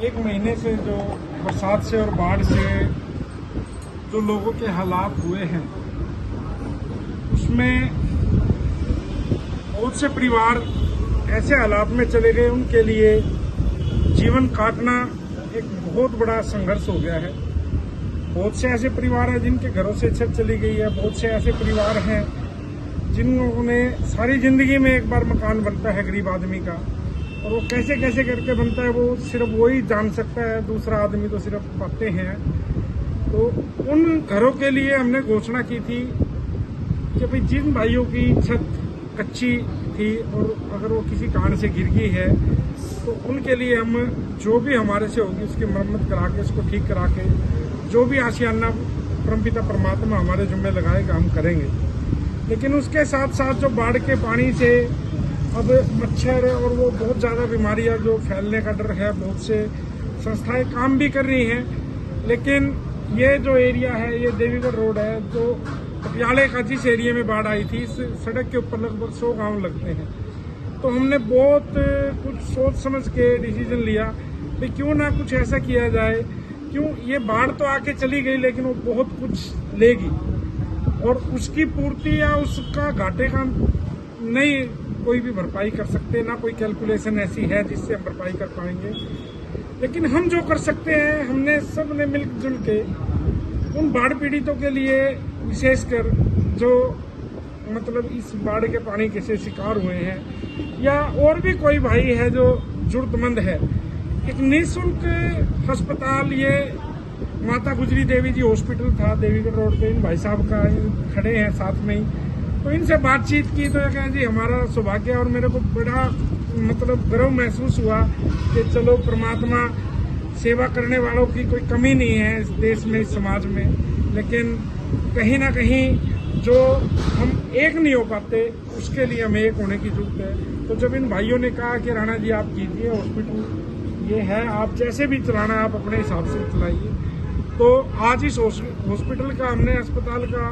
एक महीने से जो बरसात से और बाढ़ से जो लोगों के हालात हुए हैं, उसमें बहुत से परिवार ऐसे हालात में चले गए, उनके लिए जीवन काटना एक बहुत बड़ा संघर्ष हो गया है। बहुत से ऐसे परिवार हैं जिनके घरों से छत चली गई है। बहुत से ऐसे परिवार हैं जिन्होंने सारी जिंदगी में एक बार मकान बनता है गरीब आदमी का, और वो कैसे कैसे करके बनता है वो सिर्फ वही जान सकता है, दूसरा आदमी तो सिर्फ पाते हैं। तो उन घरों के लिए हमने घोषणा की थी कि भाई जिन भाइयों की छत कच्ची थी और अगर वो किसी कारण से गिर गई है तो उनके लिए हम जो भी हमारे से होगी उसकी मरम्मत करा के, उसको ठीक करा के, जो भी आशियाना परमपिता परमात्मा हमारे जुम्मे लगाएगा हम करेंगे। लेकिन उसके साथ साथ जो बाढ़ के पानी से अब मच्छर और वो बहुत ज़्यादा बीमारियां जो फैलने का डर है, बहुत से संस्थाएं काम भी कर रही हैं, लेकिन ये जो एरिया है, ये देवीगढ़ रोड है, जो पटियाले का जिस एरिया में बाढ़ आई थी, इस सड़क के ऊपर लगभग 100 गांव लगते हैं। तो हमने बहुत कुछ सोच समझ के डिसीजन लिया कि क्यों ना कुछ ऐसा किया जाए, क्यों ये बाढ़ तो आके चली गई लेकिन वो बहुत कुछ लेगी और उसकी पूर्ति या उसका घाटे का नहीं कोई भी भरपाई कर सकते, ना कोई कैलकुलेशन ऐसी है जिससे हम भरपाई कर पाएंगे। लेकिन हम जो कर सकते हैं, हमने सब ने मिलजुल के उन बाढ़ पीड़ितों के लिए, विशेषकर जो मतलब इस बाढ़ के पानी के से शिकार हुए हैं या और भी कोई भाई है जो जरूरतमंद है, एक निःशुल्क अस्पताल, ये माता गुजरी देवी जी हॉस्पिटल था देवीगढ़ रोड पे, इन भाई साहब का खड़े हैं साथ में ही, तो इनसे बातचीत की तो ये कहें जी हमारा सौभाग्य, और मेरे को बड़ा मतलब गर्व महसूस हुआ कि चलो परमात्मा सेवा करने वालों की कोई कमी नहीं है इस देश में, इस समाज में, लेकिन कहीं ना कहीं जो हम एक नहीं हो पाते उसके लिए हमें एक होने की जरूरत है। तो जब इन भाइयों ने कहा कि राणा जी आप कीजिए, हॉस्पिटल ये है, आप जैसे भी चलाना आप अपने हिसाब से चलाइए, तो आज इस हॉस्पिटल का, हमने अस्पताल का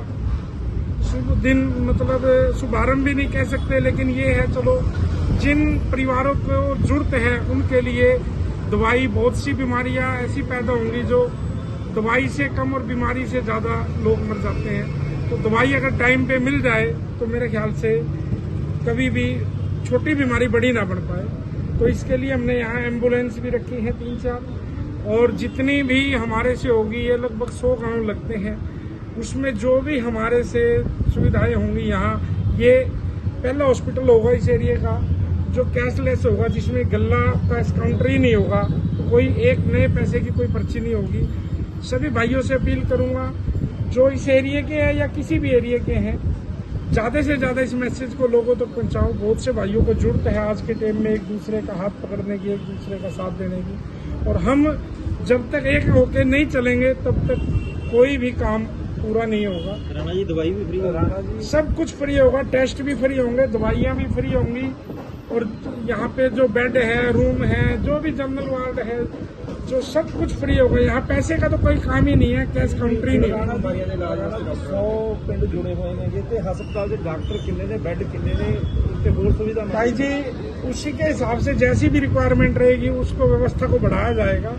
शुभ दिन मतलब शुभारंभ भी नहीं कह सकते, लेकिन ये है चलो जिन परिवारों को जरूरत है उनके लिए दवाई, बहुत सी बीमारियां ऐसी पैदा होंगी जो दवाई से कम और बीमारी से ज्यादा लोग मर जाते हैं। तो दवाई अगर टाइम पे मिल जाए तो मेरे ख्याल से कभी भी छोटी बीमारी बड़ी ना बढ़ पाए। तो इसके लिए हमने यहाँ एम्बुलेंस भी रखी है 3-4, और जितनी भी हमारे से होगी, ये लगभग 100 गांव लगते हैं, उसमें जो भी हमारे से सुविधाएं होंगी यहाँ, ये पहला हॉस्पिटल होगा इस एरिया का जो कैशलेस होगा, जिसमें गल्ला का काउंटर ही नहीं होगा, तो कोई एक नए पैसे की कोई पर्ची नहीं होगी। सभी भाइयों से अपील करूंगा जो इस एरिया के हैं या किसी भी एरिया के हैं, ज्यादा से ज्यादा इस मैसेज को लोगों तक पहुंचाओ। बहुत से भाइयों को जरूरत है आज के टाइम में एक दूसरे का हाथ पकड़ने की, एक दूसरे का साथ देने की, और हम जब तक एक होके नहीं चलेंगे तब तक कोई भी काम पूरा नहीं होगा। राणा जी दवाई भी फ्री होगा, सब कुछ फ्री होगा, टेस्ट भी फ्री होंगे, दवाइयाँ भी फ्री होंगी, और यहाँ पे जो बेड है, रूम है, जो भी जनरल वार्ड है, जो सब कुछ फ्री होगा। यहाँ पैसे का तो कोई काम ही नहीं है, कैश काउंटर ही नहीं है। 100 पिंड जुड़े हुए हैं ते हस्पताल के डॉक्टर किन्ने ने, बेड किन्ने ने, उसके होर सुविधा भाई जी उसी के हिसाब से जैसी भी रिक्वायरमेंट रहेगी उसको व्यवस्था को बढ़ाया जाएगा।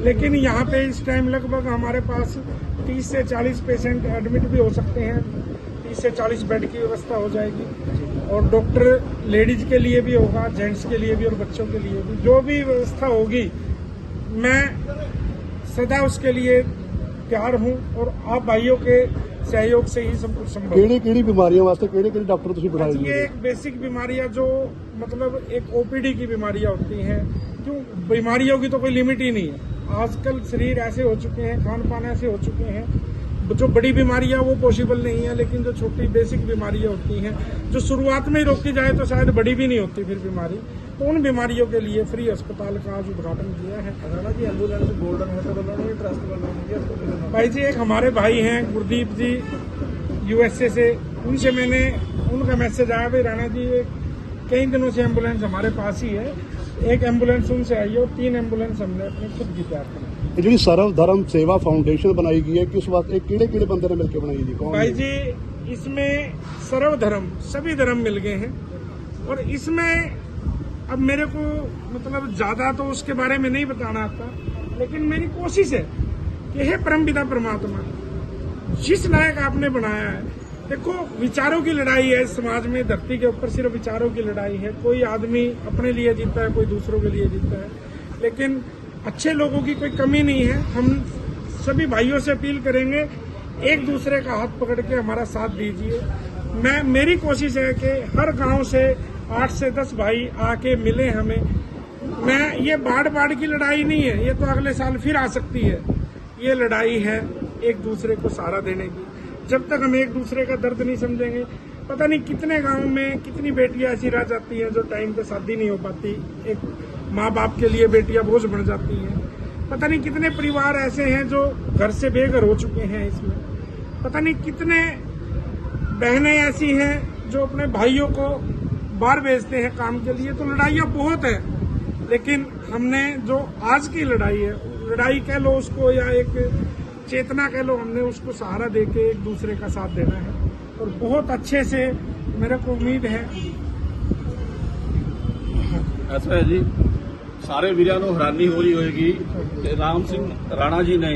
लेकिन यहाँ पे इस टाइम लगभग हमारे पास 30 से 40 पेशेंट एडमिट भी हो सकते हैं, 30 से 40 बेड की व्यवस्था हो जाएगी, और डॉक्टर लेडीज के लिए भी होगा, जेंट्स के लिए भी और बच्चों के लिए भी। जो भी व्यवस्था होगी मैं सदा उसके लिए तैयार हूं, और आप भाइयों के सहयोग से ही सब कुछ संभव है। किहड़ी बीमारियों वास्ते किहड़े डॉक्टर तुसीं बिठाए जी? ये एक बेसिक बीमारियां जो मतलब एक ओपीडी की बीमारियां होती हैं, क्यों बीमारियों की तो कोई लिमिट ही नहीं है। आजकल शरीर ऐसे हो चुके हैं, खान पान ऐसे हो चुके हैं, जो बड़ी बीमारियां वो पॉसिबल नहीं है, लेकिन जो छोटी बेसिक बीमारियां होती हैं जो शुरुआत में ही रोकी जाए तो शायद बड़ी भी नहीं होती फिर बीमारी, तो उन बीमारियों के लिए फ्री अस्पताल का आज उद्घाटन किया है। Rana ji ambulance golden hotel वालों ट्रस्ट वालों भाई जी एक हमारे भाई हैं गुरदीप जी यूएसए से, उनसे मैंने उनका मैसेज आया भाई राणा जी कई दिनों से एम्बुलेंस हमारे पास ही है, एक एम्बुलेंस उनसे आई है और 3 एम्बुलेंस हमने अपने खुद की तैयार की। ये जी सर्व धर्म सेवा फाउंडेशन बनाई गई है, किस वास्ते किहड़े बंदे ने मिलकर बनाई जी? कौन भाई जी इसमें सर्व धर्म सभी धर्म मिल गए हैं, और इसमें अब मेरे को मतलब ज्यादा तो उसके बारे में नहीं बताना आता, लेकिन मेरी कोशिश है कि हे परमपिता परमात्मा, जिस लायक आपने बनाया है, देखो विचारों की लड़ाई है इस समाज में, धरती के ऊपर सिर्फ विचारों की लड़ाई है। कोई आदमी अपने लिए जीता है, कोई दूसरों के लिए जीता है, लेकिन अच्छे लोगों की कोई कमी नहीं है। हम सभी भाइयों से अपील करेंगे, एक दूसरे का हाथ पकड़ के हमारा साथ दीजिए। मेरी कोशिश है कि हर गांव से 8 से 10 भाई आके मिले हमें। ये बाढ़ की लड़ाई नहीं है, ये तो अगले साल फिर आ सकती है। ये लड़ाई है एक दूसरे को सहारा देने की। जब तक हम एक दूसरे का दर्द नहीं समझेंगे, पता नहीं कितने गांव में कितनी बेटियां ऐसी रह जाती हैं जो टाइम पे शादी नहीं हो पाती। एक माँ बाप के लिए बेटियां बोझ बन जाती हैं। पता नहीं कितने परिवार ऐसे हैं जो घर से बेघर हो चुके हैं इसमें। पता नहीं कितने बहनें ऐसी हैं जो अपने भाइयों को बाहर भेजते हैं काम के लिए। तो लड़ाइयाँ बहुत है, लेकिन हमने जो आज की लड़ाई है, लड़ाई कह लो उसको या एक चेतना कह लो, हमने उसको सहारा देके एक दूसरे का साथ देना है। और बहुत अच्छे से मेरे को उम्मीद है। ऐसा है जी, ਸਾਰੇ ਵੀਰਾਂ ਨੂੰ ਹੈਰਾਨੀ ਹੋ ਰਹੀ ਹੋਏਗੀ ਕਿ ਰਾਮ ਸਿੰਘ ਰਾਣਾ ਜੀ ਨੇ